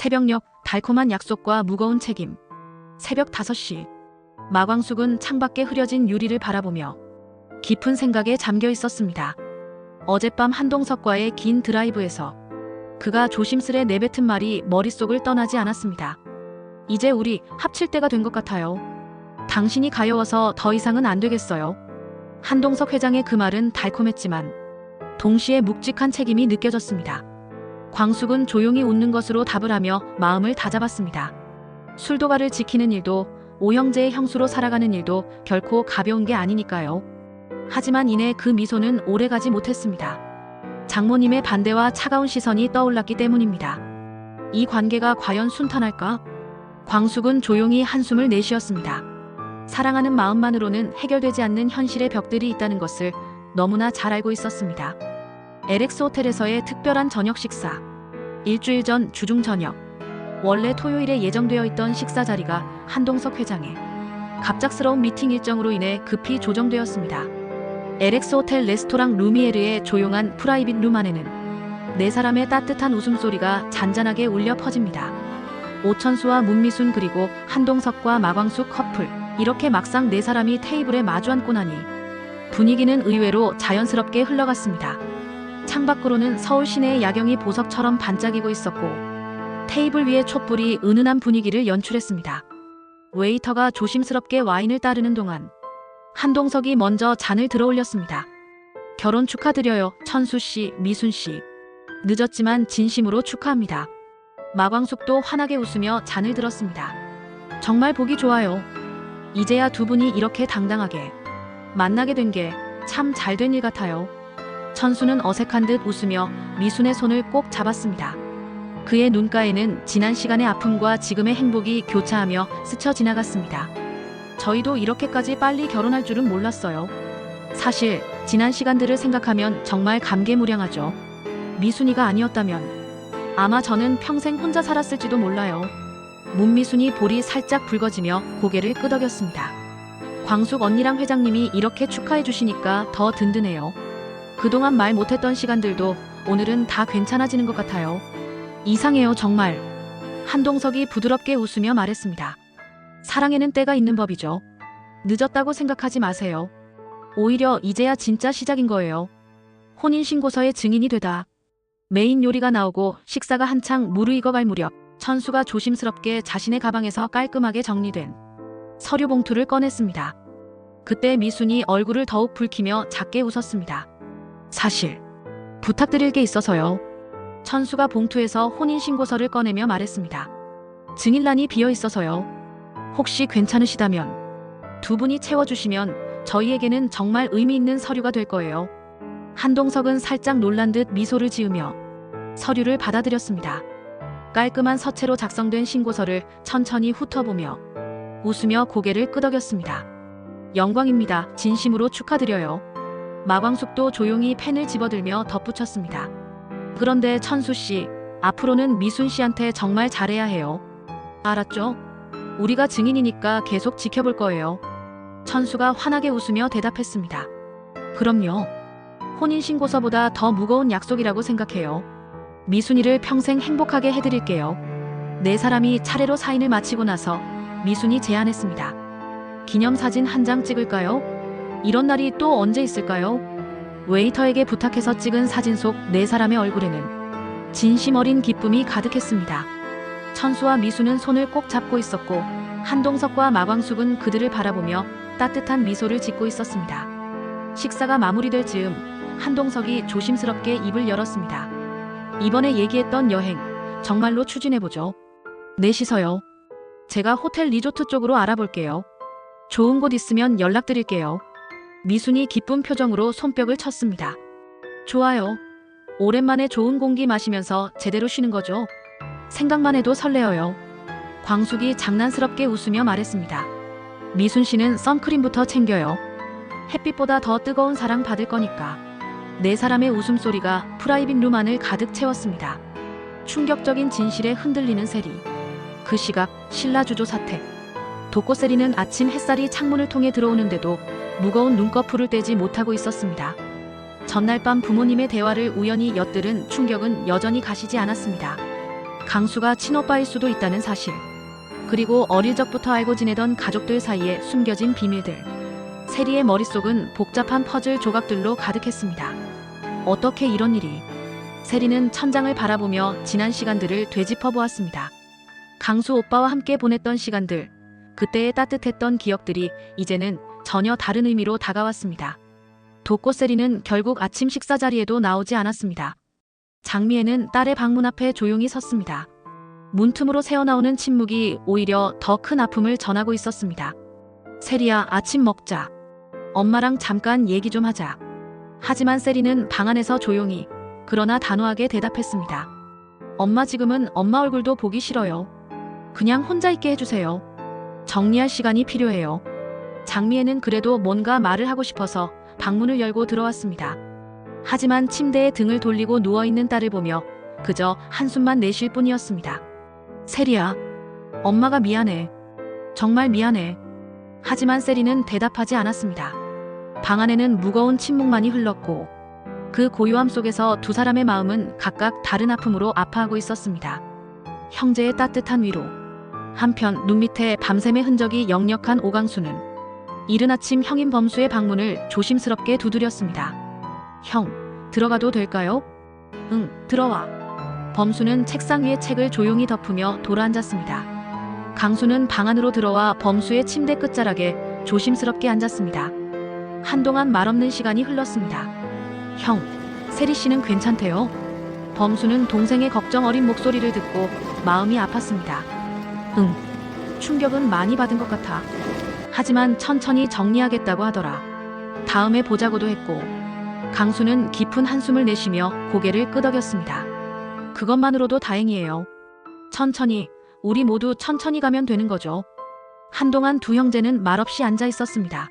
새벽녘 달콤한 약속과 무거운 책임. 새벽 5시. 마광숙은 창밖에 흐려진 유리를 바라보며 깊은 생각에 잠겨 있었습니다. 어젯밤 한동석과의 긴 드라이브에서 그가 조심스레 내뱉은 말이 머릿속을 떠나지 않았습니다. 이제 우리 합칠 때가 된 것 같아요. 당신이 가여워서 더 이상은 안 되겠어요. 한동석 회장의 그 말은 달콤했지만 동시에 묵직한 책임이 느껴졌습니다. 광숙은 조용히 웃는 것으로 답을 하며 마음을 다잡았습니다. 술도가를 지키는 일도 오형제의 형수로 살아가는 일도 결코 가벼운 게 아니니까요. 하지만 이내 그 미소는 오래가지 못했습니다. 장모님의 반대와 차가운 시선이 떠올랐기 때문입니다. 이 관계가 과연 순탄할까? 광숙은 조용히 한숨을 내쉬었습니다. 사랑하는 마음만으로는 해결되지 않는 현실의 벽들이 있다는 것을 너무나 잘 알고 있었습니다. LX 호텔에서의 특별한 저녁 식사. 일주일 전 주중 저녁. 원래 토요일에 예정되어 있던 식사 자리가 한동석 회장의 갑작스러운 미팅 일정으로 인해 급히 조정되었습니다. LX 호텔 레스토랑 루미에르의 조용한 프라이빗 룸 안에는 네 사람의 따뜻한 웃음소리가 잔잔하게 울려 퍼집니다. 오천수와 문미순 그리고 한동석과 마광숙 커플. 이렇게 막상 네 사람이 테이블에 마주 앉고 나니 분위기는 의외로 자연스럽게 흘러갔습니다. 창밖으로는 서울 시내의 야경이 보석처럼 반짝이고 있었고 테이블 위의 촛불이 은은한 분위기를 연출했습니다. 웨이터가 조심스럽게 와인을 따르는 동안 한동석이 먼저 잔을 들어 올렸습니다. 결혼 축하드려요, 천수씨, 미순씨. 늦었지만 진심으로 축하합니다. 마광숙도 환하게 웃으며 잔을 들었습니다. 정말 보기 좋아요. 이제야 두 분이 이렇게 당당하게 만나게 된 게 참 잘 된 일 같아요. 천수는 어색한 듯 웃으며 미순의 손을 꼭 잡았습니다. 그의 눈가에는 지난 시간의 아픔과 지금의 행복이 교차하며 스쳐 지나갔습니다. 저희도 이렇게까지 빨리 결혼할 줄은 몰랐어요. 사실 지난 시간들을 생각하면 정말 감개무량하죠. 미순이가 아니었다면 아마 저는 평생 혼자 살았을지도 몰라요. 문미순이 볼이 살짝 붉어지며 고개를 끄덕였습니다. 광숙 언니랑 회장님이 이렇게 축하해 주시니까 더 든든해요. 그동안 말 못했던 시간들도 오늘은 다 괜찮아지는 것 같아요. 이상해요, 정말. 한동석이 부드럽게 웃으며 말했습니다. 사랑에는 때가 있는 법이죠. 늦었다고 생각하지 마세요. 오히려 이제야 진짜 시작인 거예요. 혼인신고서의 증인이 되다. 메인 요리가 나오고 식사가 한창 무르익어갈 무렵 천수가 조심스럽게 자신의 가방에서 깔끔하게 정리된 서류 봉투를 꺼냈습니다. 그때 미순이 얼굴을 더욱 붉히며 작게 웃었습니다. 사실 부탁드릴 게 있어서요. 천수가 봉투에서 혼인신고서를 꺼내며 말했습니다. 증인란이 비어 있어서요. 혹시 괜찮으시다면 두 분이 채워주시면 저희에게는 정말 의미 있는 서류가 될 거예요. 한동석은 살짝 놀란 듯 미소를 지으며 서류를 받아들였습니다. 깔끔한 서체로 작성된 신고서를 천천히 훑어보며 웃으며 고개를 끄덕였습니다. 영광입니다. 진심으로 축하드려요. 마광숙도 조용히 펜을 집어들며 덧붙였습니다. 그런데 천수씨, 앞으로는 미순씨한테 정말 잘해야 해요. 알았죠? 우리가 증인이니까 계속 지켜볼 거예요. 천수가 환하게 웃으며 대답했습니다. 그럼요. 혼인신고서보다 더 무거운 약속이라고 생각해요. 미순이를 평생 행복하게 해드릴게요. 네 사람이 차례로 사인을 마치고 나서 미순이 제안했습니다. 기념사진 한 장 찍을까요? 이런 날이 또 언제 있을까요? 웨이터에게 부탁해서 찍은 사진 속 네 사람의 얼굴에는 진심 어린 기쁨이 가득했습니다. 천수와 미수는 손을 꼭 잡고 있었고 한동석과 마광숙은 그들을 바라보며 따뜻한 미소를 짓고 있었습니다. 식사가 마무리될 즈음 한동석이 조심스럽게 입을 열었습니다. 이번에 얘기했던 여행 정말로 추진해보죠. 넷이서요. 제가 호텔 리조트 쪽으로 알아볼게요. 좋은 곳 있으면 연락드릴게요. 미순이 기쁜 표정으로 손뼉을 쳤습니다. 좋아요. 오랜만에 좋은 공기 마시면서 제대로 쉬는 거죠. 생각만 해도 설레어요. 광숙이 장난스럽게 웃으며 말했습니다. 미순 씨는 선크림부터 챙겨요. 햇빛보다 더 뜨거운 사랑 받을 거니까. 네 사람의 웃음소리가 프라이빗 룸 안을 가득 채웠습니다. 충격적인 진실에 흔들리는 세리. 그 시각 신라 주조 사택. 독고세리는 아침 햇살이 창문을 통해 들어오는데도 무거운 눈꺼풀을 떼지 못하고 있었습니다. 전날 밤 부모님의 대화를 우연히 엿들은 충격은 여전히 가시지 않았습니다. 강수가 친오빠일 수도 있다는 사실. 그리고 어릴 적부터 알고 지내던 가족들 사이에 숨겨진 비밀들. 세리의 머릿속은 복잡한 퍼즐 조각들로 가득했습니다. 어떻게 이런 일이? 세리는 천장을 바라보며 지난 시간들을 되짚어 보았습니다. 강수 오빠와 함께 보냈던 시간들, 그때의 따뜻했던 기억들이 이제는 전혀 다른 의미로 다가왔습니다. 돕고 세리는 결국 아침 식사 자리에도 나오지 않았습니다. 장미애는 딸의 방문 앞에 조용히 섰습니다. 문틈으로 새어나오는 침묵이 오히려 더 큰 아픔을 전하고 있었습니다. 세리야, 아침 먹자. 엄마랑 잠깐 얘기 좀 하자. 하지만 세리는 방 안에서 조용히, 그러나 단호하게 대답했습니다. 엄마, 지금은 엄마 얼굴도 보기 싫어요. 그냥 혼자 있게 해주세요. 정리할 시간이 필요해요. 장미애는 그래도 뭔가 말을 하고 싶어서 방문을 열고 들어왔습니다. 하지만 침대에 등을 돌리고 누워있는 딸을 보며 그저 한숨만 내쉴 뿐이었습니다. 세리야, 엄마가 미안해. 정말 미안해. 하지만 세리는 대답하지 않았습니다. 방 안에는 무거운 침묵만이 흘렀고 그 고요함 속에서 두 사람의 마음은 각각 다른 아픔으로 아파하고 있었습니다. 형제의 따뜻한 위로. 한편 눈 밑에 밤샘의 흔적이 역력한 오강수는 이른 아침 형인 범수의 방문을 조심스럽게 두드렸습니다. 형, 들어가도 될까요? 응, 들어와. 범수는 책상 위에 책을 조용히 덮으며 돌아앉았습니다. 강수는 방 안으로 들어와 범수의 침대 끝자락에 조심스럽게 앉았습니다. 한동안 말없는 시간이 흘렀습니다. 형, 세리 씨는 괜찮대요? 범수는 동생의 걱정 어린 목소리를 듣고 마음이 아팠습니다. 응, 충격은 많이 받은 것 같아. 하지만 천천히 정리하겠다고 하더라. 다음에 보자고도 했고. 강수는 깊은 한숨을 내쉬며 고개를 끄덕였습니다. 그것만으로도 다행이에요. 천천히, 우리 모두 천천히 가면 되는 거죠. 한동안 두 형제는 말없이 앉아 있었습니다.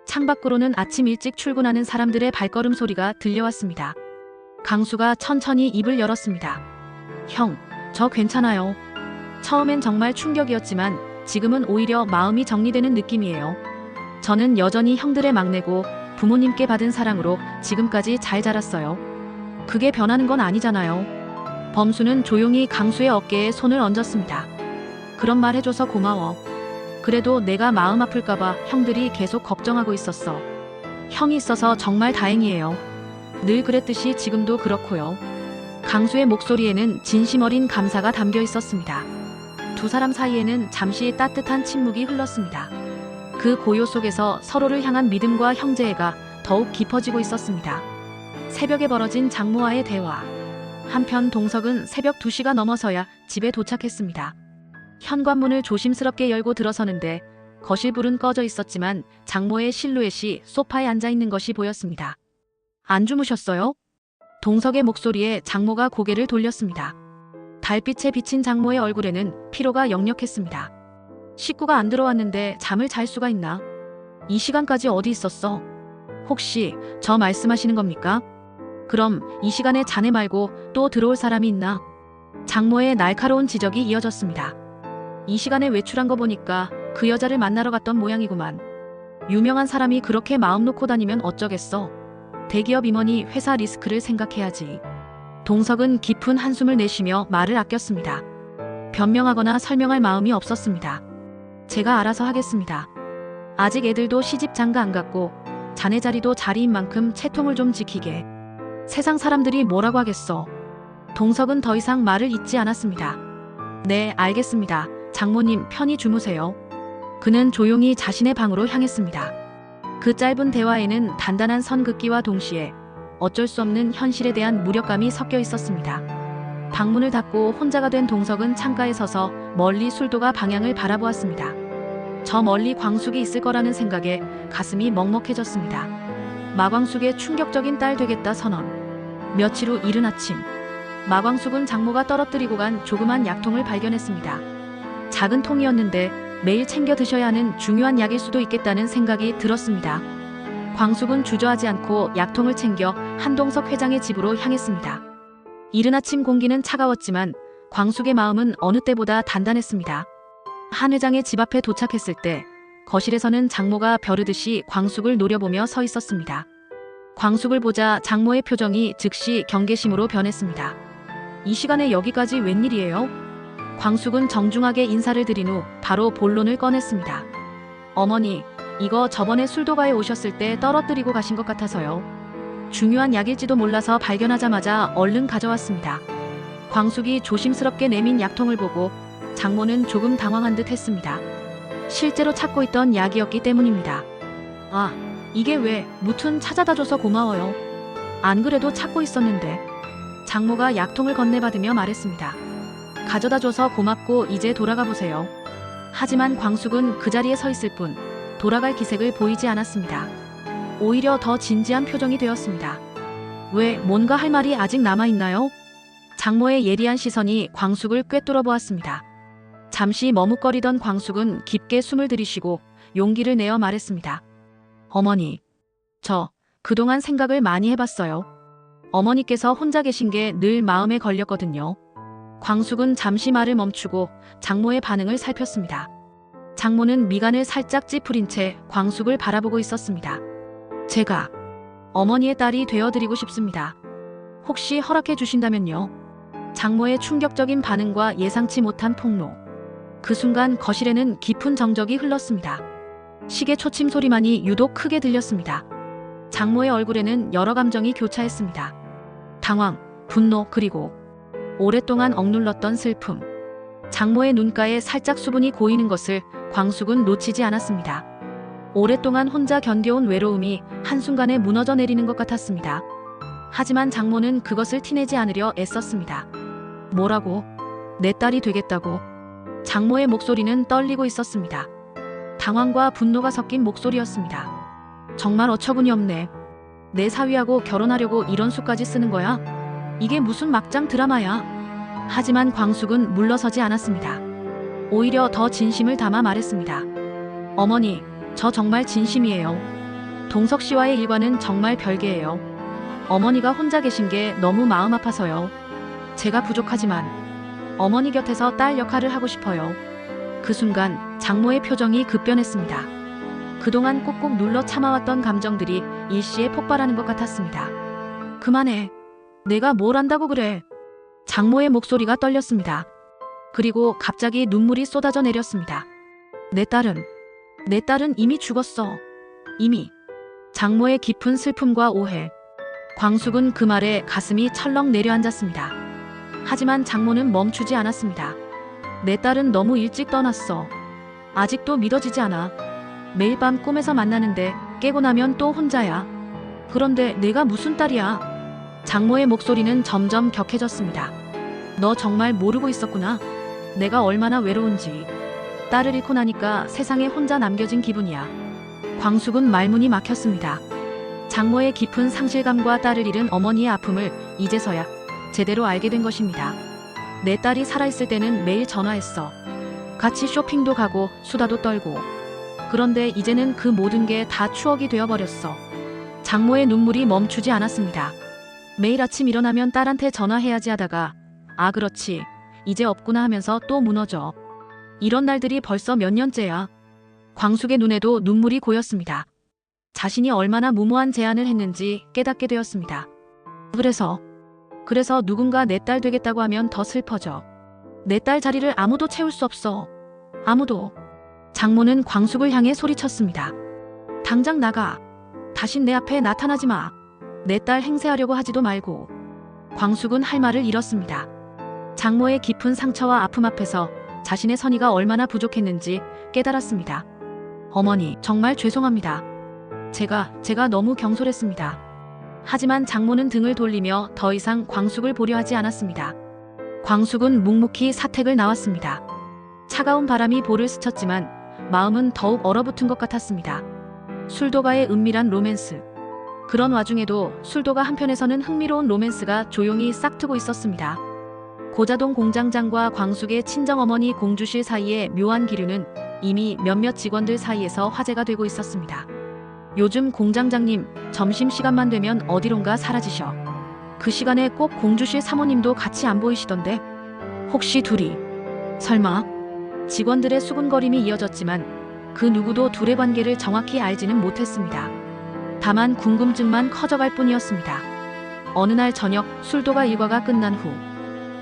창밖으로는 아침 일찍 출근하는 사람들의 발걸음 소리가 들려왔습니다. 강수가 천천히 입을 열었습니다. 형, 저 괜찮아요. 처음엔 정말 충격이었지만 지금은 오히려 마음이 정리되는 느낌이에요. 저는 여전히 형들의 막내고 부모님께 받은 사랑으로 지금까지 잘 자랐어요. 그게 변하는 건 아니잖아요. 범수는 조용히 강수의 어깨에 손을 얹었습니다. 그런 말 해줘서 고마워. 그래도 내가 마음 아플까봐 형들이 계속 걱정하고 있었어. 형이 있어서 정말 다행이에요. 늘 그랬듯이 지금도 그렇고요. 강수의 목소리에는 진심 어린 감사가 담겨 있었습니다. 두 사람 사이에는 잠시 따뜻한 침묵이 흘렀습니다. 그 고요 속에서 서로를 향한 믿음과 형제애가 더욱 깊어지고 있었습니다. 새벽에 벌어진 장모와의 대화. 한편 동석은 새벽 2시가 넘어서야 집에 도착했습니다. 현관문을 조심스럽게 열고 들어서는데 거실 불은 꺼져 있었지만 장모의 실루엣이 소파에 앉아 있는 것이 보였습니다. 안 주무셨어요? 동석의 목소리에 장모가 고개를 돌렸습니다. 달빛에 비친 장모의 얼굴에는 피로가 역력했습니다. 식구가 안 들어왔는데 잠을 잘 수가 있나? 이 시간까지 어디 있었어? 혹시 저 말씀하시는 겁니까? 그럼 이 시간에 자네 말고 또 들어올 사람이 있나? 장모의 날카로운 지적이 이어졌습니다. 이 시간에 외출한 거 보니까 그 여자를 만나러 갔던 모양이구만. 유명한 사람이 그렇게 마음 놓고 다니면 어쩌겠어. 대기업 임원이 회사 리스크를 생각해야지. 동석은 깊은 한숨을 내쉬며 말을 아꼈습니다. 변명하거나 설명할 마음이 없었습니다. 제가 알아서 하겠습니다. 아직 애들도 시집 장가 안 갔고 자네 자리도 자리인 만큼 채통을 좀 지키게. 세상 사람들이 뭐라고 하겠어. 동석은 더 이상 말을 잇지 않았습니다. 네, 알겠습니다. 장모님 편히 주무세요. 그는 조용히 자신의 방으로 향했습니다. 그 짧은 대화에는 단단한 선긋기와 동시에 어쩔 수 없는 현실에 대한 무력감이 섞여 있었습니다. 방문을 닫고 혼자가 된 동석은 창가에 서서 멀리 술도가 방향을 바라보았습니다. 저 멀리 광숙이 있을 거라는 생각에 가슴이 먹먹해졌습니다. 마광숙의 충격적인 딸 되겠다 선언. 며칠 후 이른 아침, 마광숙은 장모가 떨어뜨리고 간 조그만 약통을 발견했습니다. 작은 통이었는데 매일 챙겨 드셔야 하는 중요한 약일 수도 있겠다는 생각이 들었습니다. 광숙은 주저하지 않고 약통을 챙겨 한동석 회장의 집으로 향했습니다. 이른 아침 공기는 차가웠지만 광숙의 마음은 어느 때보다 단단했습니다. 한 회장의 집 앞에 도착했을 때 거실에서는 장모가 벼르듯이 광숙을 노려보며 서 있었습니다. 광숙을 보자 장모의 표정이 즉시 경계심으로 변했습니다. 이 시간에 여기까지 웬일이에요? 광숙은 정중하게 인사를 드린 후 바로 본론을 꺼냈습니다. 어머니, 이거 저번에 술도가에 오셨을 때 떨어뜨리고 가신 것 같아서요. 중요한 약일지도 몰라서 발견하자마자 얼른 가져왔습니다. 광숙이 조심스럽게 내민 약통을 보고 장모는 조금 당황한 듯 했습니다. 실제로 찾고 있던 약이었기 때문입니다. 아, 이게 왜, 무튼 찾아다줘서 고마워요. 안 그래도 찾고 있었는데. 장모가 약통을 건네받으며 말했습니다. 가져다줘서 고맙고 이제 돌아가 보세요. 하지만 광숙은 그 자리에 서 있을 뿐 돌아갈 기색을 보이지 않았습니다. 오히려 더 진지한 표정이 되었습니다. 왜, 뭔가 할 말이 아직 남아있나요? 장모의 예리한 시선이 광숙을 꿰뚫어 보았습니다. 잠시 머뭇거리던 광숙은 깊게 숨을 들이쉬고 용기를 내어 말했습니다. 어머니, 저 그동안 생각을 많이 해봤어요. 어머니께서 혼자 계신 게 늘 마음에 걸렸거든요. 광숙은 잠시 말을 멈추고 장모의 반응을 살폈습니다. 장모는 미간을 살짝 찌푸린 채 광숙을 바라보고 있었습니다. 제가 어머니의 딸이 되어드리고 싶습니다. 혹시 허락해 주신다면요. 장모의 충격적인 반응과 예상치 못한 폭로. 그 순간 거실에는 깊은 정적이 흘렀습니다. 시계 초침 소리만이 유독 크게 들렸습니다. 장모의 얼굴에는 여러 감정이 교차했습니다. 당황, 분노, 그리고 오랫동안 억눌렀던 슬픔. 장모의 눈가에 살짝 수분이 고이는 것을 광숙은 놓치지 않았습니다. 오랫동안 혼자 견뎌온 외로움이 한순간에 무너져 내리는 것 같았습니다. 하지만 장모는 그것을 티내지 않으려 애썼습니다. 뭐라고? 내 딸이 되겠다고? 장모의 목소리는 떨리고 있었습니다. 당황과 분노가 섞인 목소리였습니다. 정말 어처구니 없네. 내 사위하고 결혼하려고 이런 수까지 쓰는 거야? 이게 무슨 막장 드라마야? 하지만 광숙은 물러서지 않았습니다. 오히려 더 진심을 담아 말했습니다. 어머니, 저 정말 진심이에요. 동석 씨와의 일과는 정말 별개예요. 어머니가 혼자 계신 게 너무 마음 아파서요. 제가 부족하지만 어머니 곁에서 딸 역할을 하고 싶어요. 그 순간 장모의 표정이 급변했습니다. 그동안 꾹꾹 눌러 참아왔던 감정들이 일시에 폭발하는 것 같았습니다. 그만해. 내가 뭘 안다고 그래. 장모의 목소리가 떨렸습니다. 그리고 갑자기 눈물이 쏟아져 내렸습니다. 내 딸은 이미 죽었어. 이미. 장모의 깊은 슬픔과 오해. 광숙은 그 말에 가슴이 철렁 내려앉았습니다. 하지만 장모는 멈추지 않았습니다. 내 딸은 너무 일찍 떠났어. 아직도 믿어지지 않아. 매일 밤 꿈에서 만나는데 깨고 나면 또 혼자야. 그런데 내가 무슨 딸이야? 장모의 목소리는 점점 격해졌습니다. 너 정말 모르고 있었구나. 내가 얼마나 외로운지. 딸을 잃고 나니까 세상에 혼자 남겨진 기분이야. 광숙은 말문이 막혔습니다. 장모의 깊은 상실감과 딸을 잃은 어머니의 아픔을 이제서야 제대로 알게 된 것입니다. 내 딸이 살아있을 때는 매일 전화했어. 같이 쇼핑도 가고 수다도 떨고. 그런데 이제는 그 모든 게 다 추억이 되어버렸어. 장모의 눈물이 멈추지 않았습니다. 매일 아침 일어나면 딸한테 전화해야지 하다가 아 그렇지 이제 없구나 하면서 또 무너져. 이런 날들이 벌써 몇 년째야. 광숙의 눈에도 눈물이 고였습니다. 자신이 얼마나 무모한 제안을 했는지 깨닫게 되었습니다. 그래서 누군가 내 딸 되겠다고 하면 더 슬퍼져. 내 딸 자리를 아무도 채울 수 없어. 아무도. 장모는 광숙을 향해 소리쳤습니다. 당장 나가. 다신 내 앞에 나타나지 마. 내 딸 행세하려고 하지도 말고. 광숙은 할 말을 잃었습니다. 장모의 깊은 상처와 아픔 앞에서 자신의 선의가 얼마나 부족했는지 깨달았습니다. 어머니, 정말 죄송합니다. 제가 너무 경솔했습니다. 하지만 장모는 등을 돌리며 더 이상 광숙을 보려 하지 않았습니다. 광숙은 묵묵히 사택을 나왔습니다. 차가운 바람이 볼을 스쳤지만 마음은 더욱 얼어붙은 것 같았습니다. 술도가의 은밀한 로맨스. 그런 와중에도 술도가 한편에서는 흥미로운 로맨스가 조용히 싹트고 있었습니다. 고자동 공장장과 광숙의 친정어머니 공주실 사이의 묘한 기류는 이미 몇몇 직원들 사이에서 화제가 되고 있었습니다. 요즘 공장장님 점심시간만 되면 어디론가 사라지셔. 그 시간에 꼭 공주실 사모님도 같이 안 보이시던데 혹시 둘이 설마? 직원들의 수군거림이 이어졌지만 그 누구도 둘의 관계를 정확히 알지는 못했습니다. 다만 궁금증만 커져갈 뿐이었습니다. 어느 날 저녁 술도가 일과가 끝난 후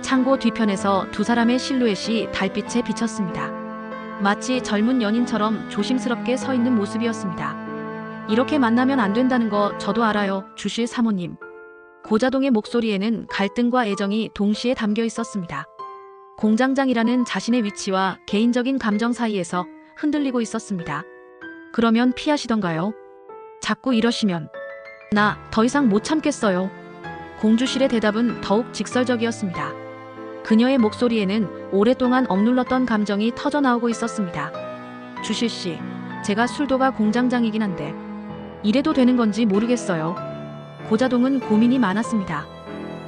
창고 뒤편에서 두 사람의 실루엣이 달빛에 비쳤습니다. 마치 젊은 연인처럼 조심스럽게 서 있는 모습이었습니다. 이렇게 만나면 안 된다는 거 저도 알아요, 주실 사모님. 고자동의 목소리에는 갈등과 애정이 동시에 담겨 있었습니다. 공장장이라는 자신의 위치와 개인적인 감정 사이에서 흔들리고 있었습니다. 그러면 피하시던가요? 자꾸 이러시면 나 더 이상 못 참겠어요. 공주실의 대답은 더욱 직설적이었습니다. 그녀의 목소리에는 오랫동안 억눌렀던 감정이 터져나오고 있었습니다. 주실씨, 제가 술도가 공장장이긴 한데 이래도 되는 건지 모르겠어요. 고자동은 고민이 많았습니다.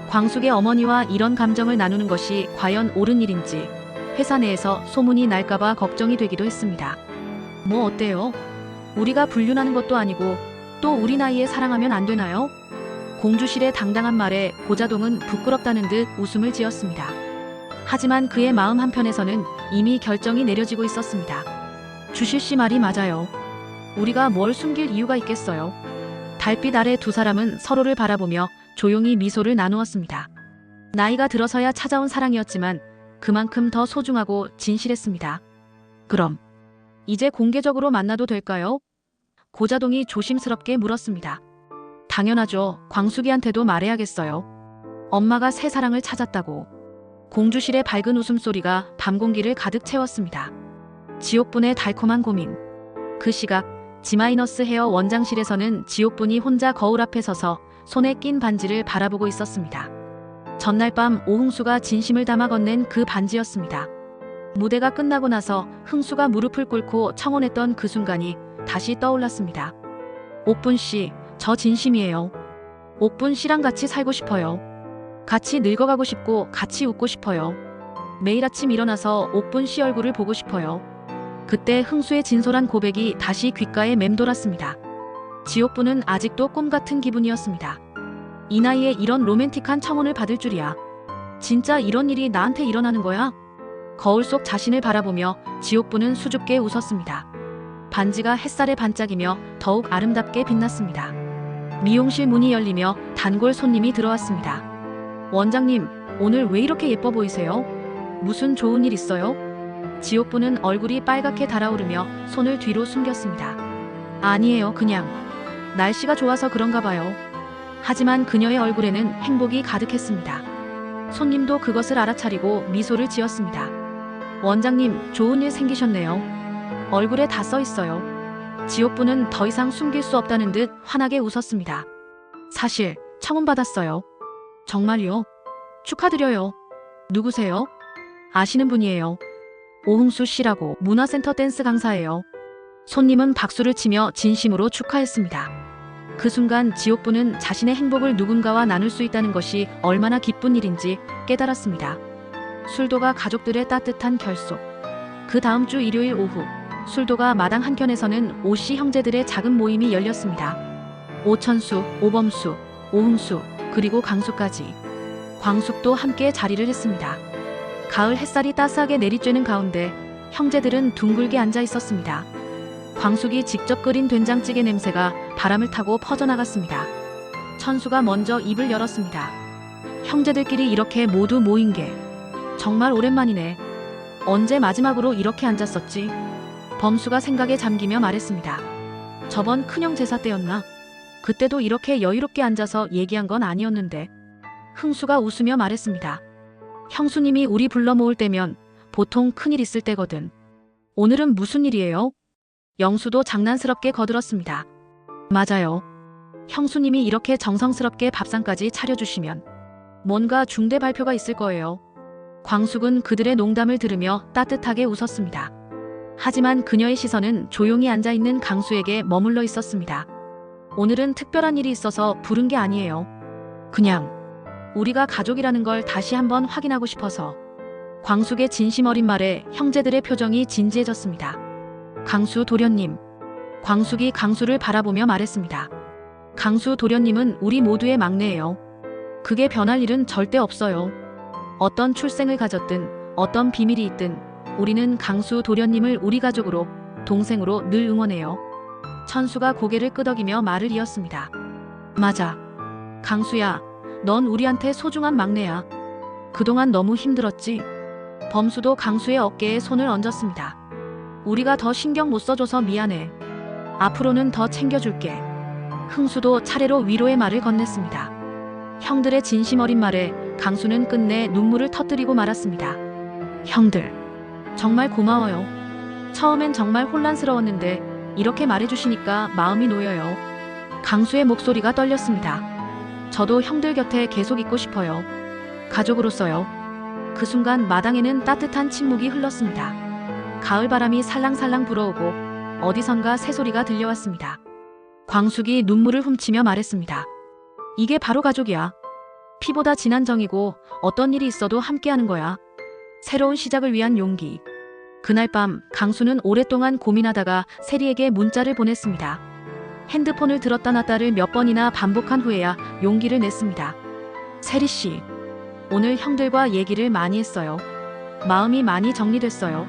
광숙의 어머니와 이런 감정을 나누는 것이 과연 옳은 일인지 회사 내에서 소문이 날까봐 걱정이 되기도 했습니다. 뭐 어때요? 우리가 불륜하는 것도 아니고 또 우리 나이에 사랑하면 안 되나요? 공주실의 당당한 말에 고자동은 부끄럽다는 듯 웃음을 지었습니다. 하지만 그의 마음 한편에서는 이미 결정이 내려지고 있었습니다. 주실씨 말이 맞아요. 우리가 뭘 숨길 이유가 있겠어요. 달빛 아래 두 사람은 서로를 바라보며 조용히 미소를 나누었습니다. 나이가 들어서야 찾아온 사랑이었지만 그만큼 더 소중하고 진실했습니다. 그럼 이제 공개적으로 만나도 될까요? 고자동이 조심스럽게 물었습니다. 당연하죠. 광숙이한테도 말해야겠어요. 엄마가 새 사랑을 찾았다고. 공주실의 밝은 웃음소리가 밤 공기를 가득 채웠습니다. 지옥분의 달콤한 고민. 그 시각 G- 헤어 원장실에서는 지옥분이 혼자 거울 앞에 서서 손에 낀 반지를 바라보고 있었습니다. 전날 밤 오흥수가 진심을 담아 건넨 그 반지였습니다. 무대가 끝나고 나서 흥수가 무릎을 꿇고 청혼했던 그 순간이 다시 떠올랐습니다. 옥분씨, 저 진심이에요. 옥분씨랑 같이 살고 싶어요. 같이 늙어가고 싶고 같이 웃고 싶어요. 매일 아침 일어나서 옥분씨 얼굴을 보고 싶어요. 그때 흥수의 진솔한 고백이 다시 귓가에 맴돌았습니다. 지옥분은 아직도 꿈같은 기분이었습니다. 이 나이에 이런 로맨틱한 청혼을 받을 줄이야. 진짜 이런 일이 나한테 일어나는 거야? 거울 속 자신을 바라보며 지옥분은 수줍게 웃었습니다. 반지가 햇살에 반짝이며 더욱 아름답게 빛났습니다. 미용실 문이 열리며 단골 손님이 들어왔습니다. 원장님, 오늘 왜 이렇게 예뻐 보이세요? 무슨 좋은 일 있어요? 지옥분은 얼굴이 빨갛게 달아오르며 손을 뒤로 숨겼습니다. 아니에요, 그냥 날씨가 좋아서 그런가 봐요. 하지만 그녀의 얼굴에는 행복이 가득했습니다. 손님도 그것을 알아차리고 미소를 지었습니다. 원장님, 좋은 일 생기셨네요. 얼굴에 다 써 있어요. 지옥분은 더 이상 숨길 수 없다는 듯 환하게 웃었습니다. 사실 청혼받았어요. 정말요? 축하드려요. 누구세요? 아시는 분이에요. 오흥수 씨라고 문화센터 댄스 강사예요. 손님은 박수를 치며 진심으로 축하했습니다. 그 순간 지옥분은 자신의 행복을 누군가와 나눌 수 있다는 것이 얼마나 기쁜 일인지 깨달았습니다. 술도가 가족들의 따뜻한 결속. 그 다음 주 일요일 오후 술도가 마당 한켠에서는 오씨 형제들의 작은 모임이 열렸습니다. 오천수, 오범수, 오흥수, 그리고 강수까지. 광숙도 함께 자리를 했습니다. 가을 햇살이 따스하게 내리쬐는 가운데 형제들은 둥글게 앉아 있었습니다. 광숙이 직접 끓인 된장찌개 냄새가 바람을 타고 퍼져나갔습니다. 천수가 먼저 입을 열었습니다. 형제들끼리 이렇게 모두 모인 게 정말 오랜만이네. 언제 마지막으로 이렇게 앉았었지? 범수가 생각에 잠기며 말했습니다. 저번 큰형 제사 때였나? 그때도 이렇게 여유롭게 앉아서 얘기한 건 아니었는데. 흥수가 웃으며 말했습니다. 형수님이 우리 불러 모을 때면 보통 큰일 있을 때거든. 오늘은 무슨 일이에요? 영수도 장난스럽게 거들었습니다. 맞아요. 형수님이 이렇게 정성스럽게 밥상까지 차려주시면 뭔가 중대 발표가 있을 거예요. 광숙은 그들의 농담을 들으며 따뜻하게 웃었습니다. 하지만 그녀의 시선은 조용히 앉아있는 강수에게 머물러 있었습니다. 오늘은 특별한 일이 있어서 부른 게 아니에요. 그냥 우리가 가족이라는 걸 다시 한번 확인하고 싶어서. 광숙의 진심 어린 말에 형제들의 표정이 진지해졌습니다. 강수 도련님. 광숙이 강수를 바라보며 말했습니다. 강수 도련님은 우리 모두의 막내예요. 그게 변할 일은 절대 없어요. 어떤 출생을 가졌든 어떤 비밀이 있든 우리는 강수 도련님을 우리 가족으로, 동생으로 늘 응원해요. 천수가 고개를 끄덕이며 말을 이었습니다. 맞아. 강수야, 넌 우리한테 소중한 막내야. 그동안 너무 힘들었지. 범수도 강수의 어깨에 손을 얹었습니다. 우리가 더 신경 못 써줘서 미안해. 앞으로는 더 챙겨줄게. 흥수도 차례로 위로의 말을 건넸습니다. 형들의 진심 어린 말에 강수는 끝내 눈물을 터뜨리고 말았습니다. 형들, 정말 고마워요. 처음엔 정말 혼란스러웠는데 이렇게 말해주시니까 마음이 놓여요. 강수의 목소리가 떨렸습니다. 저도 형들 곁에 계속 있고 싶어요. 가족으로서요. 그 순간 마당에는 따뜻한 침묵이 흘렀습니다. 가을 바람이 살랑살랑 불어오고 어디선가 새소리가 들려왔습니다. 광숙이 눈물을 훔치며 말했습니다. 이게 바로 가족이야. 피보다 진한 정이고 어떤 일이 있어도 함께하는 거야. 새로운 시작을 위한 용기. 그날 밤 강수는 오랫동안 고민하다가 세리에게 문자를 보냈습니다. 핸드폰을 들었다 놨다를 몇 번이나 반복한 후에야 용기를 냈습니다. 세리 씨, 오늘 형들과 얘기를 많이 했어요. 마음이 많이 정리됐어요.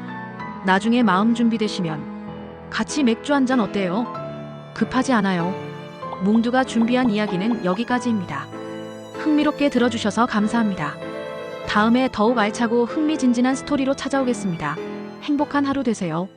나중에 마음 준비되시면 같이 맥주 한잔 어때요? 급하지 않아요. 뭉두가 준비한 이야기는 여기까지입니다. 흥미롭게 들어주셔서 감사합니다. 다음에 더욱 알차고 흥미진진한 스토리로 찾아오겠습니다. 행복한 하루 되세요.